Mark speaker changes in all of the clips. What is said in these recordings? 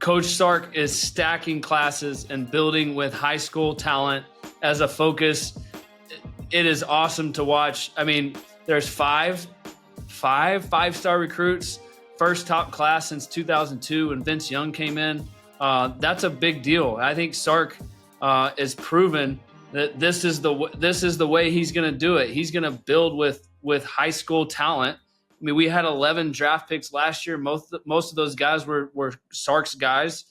Speaker 1: Coach Sark is stacking classes and building with high school talent as a focus. It is awesome to watch. I mean, there's five-star recruits, first top class since 2002 when Vince Young came in. That's a big deal. I think Sark is proven that this is the way he's going to do it. He's going to build with high school talent. I mean, we had 11 draft picks last year. Most of those guys were Sark's guys.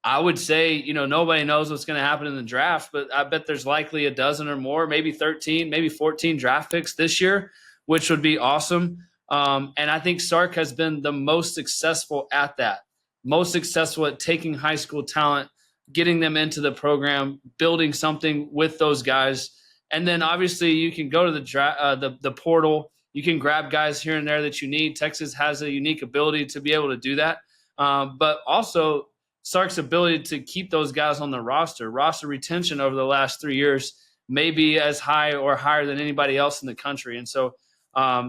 Speaker 1: I would say, nobody knows what's going to happen in the draft, but I bet there's likely a dozen or more, maybe 13, maybe 14 draft picks this year, which would be awesome. And I think Sark has been the most successful at that, most successful at taking high school talent, getting them into the program, building something with those guys. And then obviously you can go to the portal. You can grab guys here and there that you need. Texas has a unique ability to be able to do that. But also Sark's ability to keep those guys on the roster retention over the last 3 years may be as high or higher than anybody else in the country. And so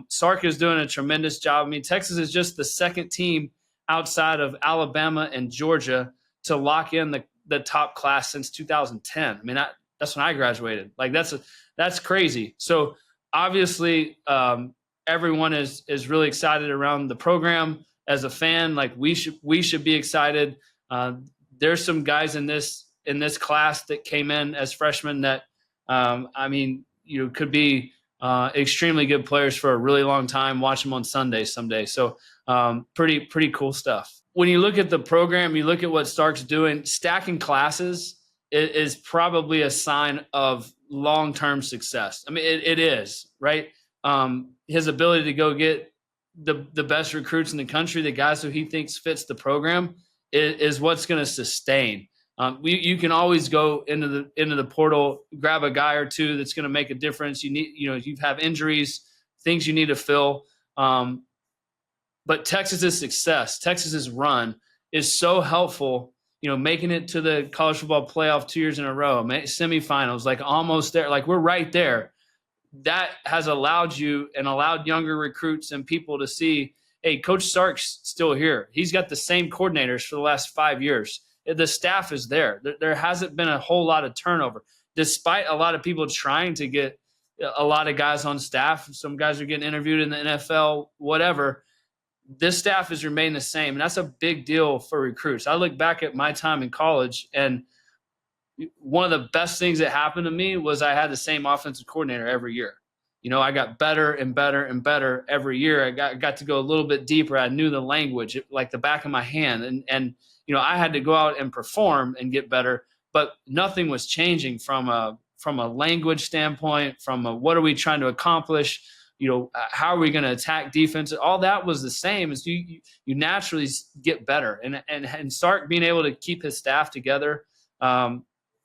Speaker 1: Sark is doing a tremendous job. I mean, Texas is just the second team outside of Alabama and Georgia to lock in the top class since 2010. I mean, that's when I graduated. Like that's crazy. So obviously everyone is really excited around the program. As a fan, like we should be excited. There's some guys in this class that came in as freshmen that could be extremely good players for a really long time. Watch them on Sundays someday. So pretty cool stuff. When you look at the program, you look at what Sark's doing, stacking classes is probably a sign of long-term success. I mean, it is, right? His ability to go get the best recruits in the country, the guys who he thinks fits the program, is what's going to sustain. You can always go into the portal, grab a guy or two that's going to make a difference. You have injuries, things you need to fill. But Texas's success, Texas's run is so helpful, making it to the college football playoff 2 years in a row, semifinals, like almost there, like we're right there. That has allowed you and allowed younger recruits and people to see, hey, Coach Sark's still here. He's got the same coordinators for the last 5 years. The staff is there. There hasn't been a whole lot of turnover, despite a lot of people trying to get a lot of guys on staff. Some guys are getting interviewed in the NFL, whatever. This staff has remained the same, and that's a big deal for recruits. I look back at my time in college, and one of the best things that happened to me was I had the same offensive coordinator every year. I got better and better and better every year. I got to go a little bit deeper. I knew the language like the back of my hand, and I had to go out and perform and get better, but nothing was changing from a language standpoint, from what are we trying to accomplish, how are we going to attack defense? All that was the same. As you naturally get better, and Sark being able to keep his staff together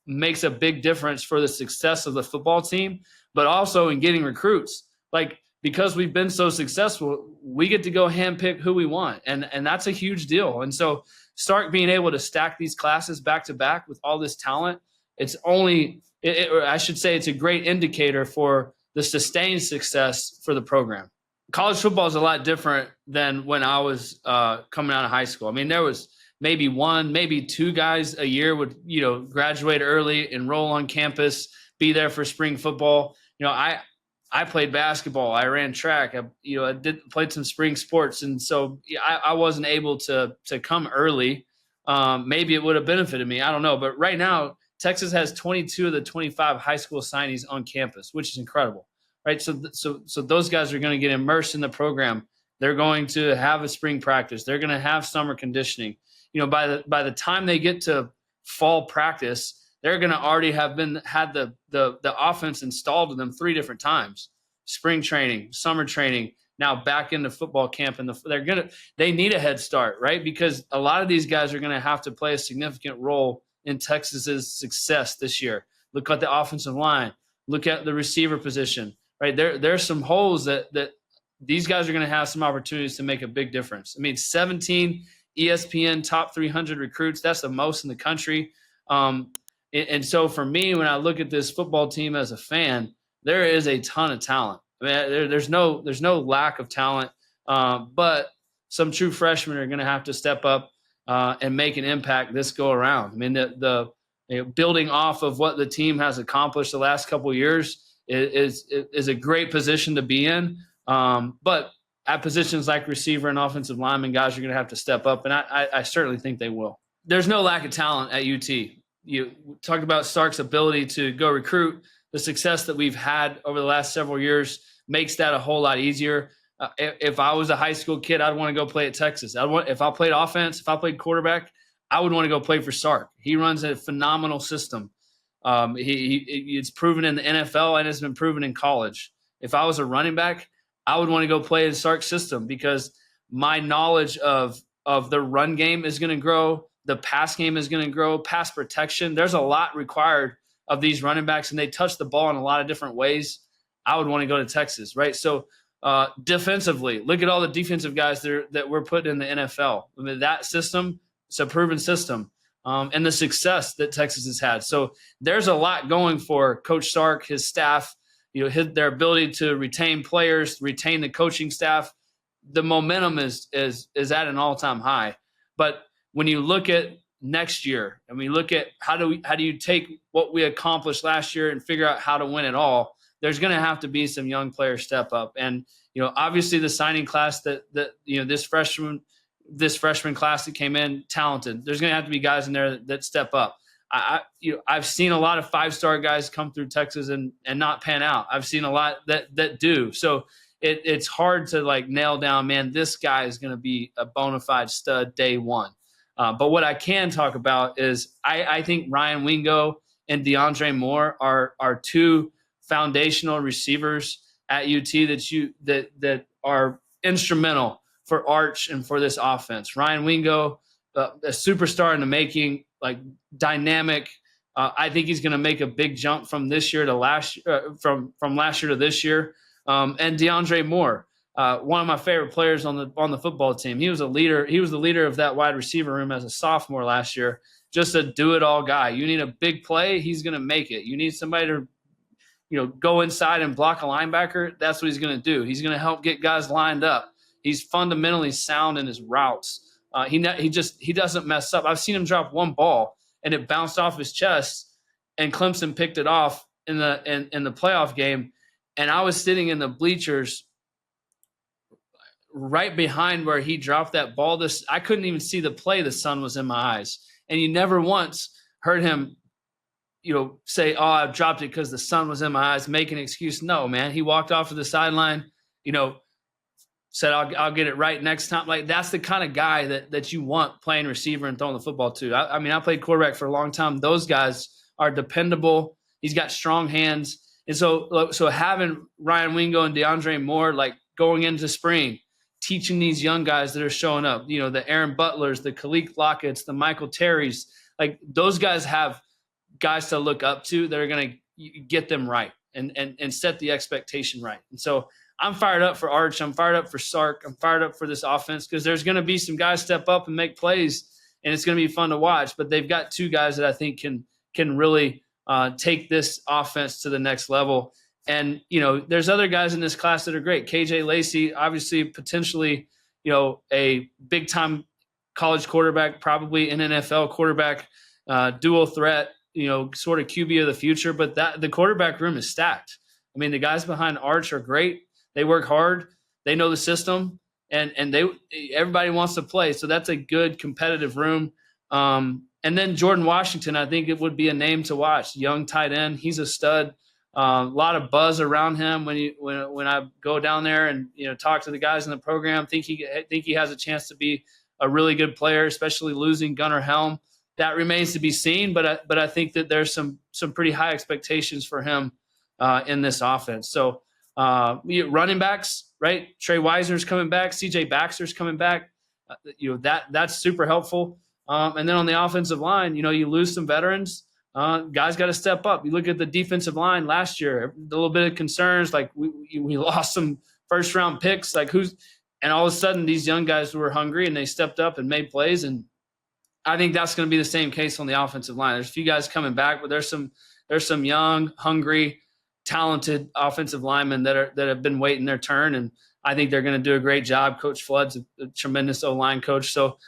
Speaker 1: makes a big difference for the success of the football team, but also in getting recruits. Like, because we've been so successful, we get to go handpick who we want, and that's a huge deal. And so Sark being able to stack these classes back to back with all this talent, it's a great indicator for the sustained success for the program. College football is a lot different than when I was coming out of high school. I mean, there was maybe one, maybe two guys a year would, graduate early, enroll on campus, be there for spring football. I played basketball. I ran track. I played some spring sports. And so I wasn't able to come early. Maybe it would have benefited me. I don't know. But right now, Texas has 22 of the 25 high school signees on campus, which is incredible, right? So those guys are going to get immersed in the program. They're going to have a spring practice. They're going to have summer conditioning. By the time they get to fall practice, they're going to already have had the offense installed to them 3 different times: spring training, summer training, now back into football camp. And they need a head start, right? Because a lot of these guys are going to have to play a significant role in Texas's success this year. Look at the offensive line. Look at the receiver position, right? There's some holes that these guys are going to have some opportunities to make a big difference. I mean, 17 ESPN top 300 recruits, that's the most in the country. And so for me, when I look at this football team as a fan, there is a ton of talent. I mean, there's no lack of talent, but some true freshmen are going to have to step up and make an impact this go around. I mean, building off of what the team has accomplished the last couple of years is a great position to be in. But at positions like receiver and offensive lineman, guys are going to have to step up, and I certainly think they will. There's no lack of talent at UT. You talked about Stark's ability to go recruit. The success that we've had over the last several years makes that a whole lot easier. If I was a high school kid, I'd want to go play at Texas. If I played offense, if I played quarterback, I would want to go play for Stark. He runs a phenomenal system. It's proven in the NFL and it's been proven in college. If I was a running back, I would want to go play in Stark's system because my knowledge of the run game is going to grow. The pass game is going to grow. Pass protection. There's a lot required of these running backs, and they touch the ball in a lot of different ways. I would want to go to Texas, right? So defensively, look at all the defensive guys that we're putting in the NFL. I mean, that system, it's a proven system, and the success that Texas has had. So there's a lot going for Coach Stark, his staff, their ability to retain players, retain the coaching staff. The momentum is at an all-time high. But when you look at next year and we look at how do you take what we accomplished last year and figure out how to win it all, there's going to have to be some young players step up. And, obviously the signing class that this freshman class that came in, talented. There's going to have to be guys in there that step up. I've seen a lot of 5-star guys come through Texas and not pan out. I've seen a lot that do. So it's hard to nail down, man, this guy is going to be a bona fide stud day one. But what I can talk about is I think Ryan Wingo and DeAndre Moore are two foundational receivers at UT that are instrumental for Arch and for this offense. Ryan Wingo, a superstar in the making, dynamic. I think he's going to make a big jump from this year to last from last year to this year. And DeAndre Moore, one of my favorite players on the football team. He was a leader. He was the leader of that wide receiver room as a sophomore last year. Just a do-it-all guy. You need a big play, he's going to make it. You need somebody to, go inside and block a linebacker. That's what he's going to do. He's going to help get guys lined up. He's fundamentally sound in his routes. He doesn't mess up. I've seen him drop one ball and it bounced off his chest, and Clemson picked it off in the playoff game. And I was sitting in the bleachers right behind where he dropped that ball. I couldn't even see the play. The sun was in my eyes. And you never once heard him, say, "Oh, I dropped it because the sun was in my eyes," make an excuse. No, man. He walked off to the sideline, said, I'll get it right next time. That's the kind of guy that you want playing receiver and throwing the football to. I played quarterback for a long time. Those guys are dependable. He's got strong hands. And so having Ryan Wingo and DeAndre Moore, going into spring, teaching these young guys that are showing up, the Aaron Butlers, the Khalil Lockett's, the Michael Terrys, those guys have guys to look up to that are going to get them right and set the expectation right. And so I'm fired up for Arch. I'm fired up for Sark. I'm fired up for this offense because there's going to be some guys step up and make plays, and it's going to be fun to watch. But they've got two guys that I think can really take this offense to the next level. And, there's other guys in this class that are great. KJ Lacey, obviously, potentially, a big-time college quarterback, probably an NFL quarterback, dual threat, sort of QB of the future. But the quarterback room is stacked. The guys behind Arch are great. They work hard. They know the system, and everybody wants to play. So that's a good competitive room. And then Jordan Washington, I think it would be a name to watch. Young tight end. He's a stud. A lot of buzz around him when I go down there and talk to the guys in the program. Think he has a chance to be a really good player, especially losing Gunnar Helm. That remains to be seen, but I think that there's some pretty high expectations for him in this offense. So running backs, right? Trey Wisner's coming back. CJ Baxter's coming back. That's super helpful. And then on the offensive line, you lose some veterans. Guys got to step up. You look at the defensive line last year, a little bit of concerns, we lost some first round picks, and all of a sudden these young guys were hungry and they stepped up and made plays. And I think that's going to be the same case on the offensive line. There's a few guys coming back, but there's some young, hungry, talented offensive linemen that have been waiting their turn. And I think they're going to do a great job. Coach Flood's a tremendous O-line coach. So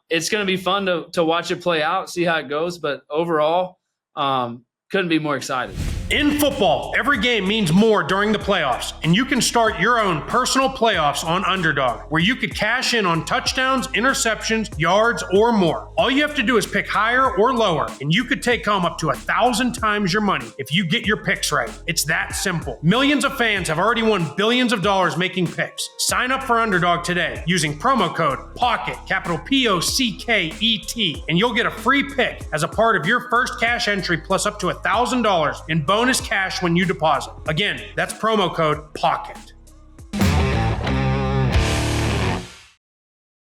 Speaker 1: It's going to be fun to watch it play out, see how it goes. But overall, couldn't be more excited.
Speaker 2: In football, every game means more during the playoffs, and you can start your own personal playoffs on Underdog, where you could cash in on touchdowns, interceptions, yards, or more. All you have to do is pick higher or lower, and you could take home up to 1,000 times your money if you get your picks right. It's that simple. Millions of fans have already won billions of dollars making picks. Sign up for Underdog today using promo code POCKET, capital POCKET, and you'll get a free pick as a part of your first cash entry plus up to $1,000 in bonus cash when you deposit. Again, that's promo code POCKET.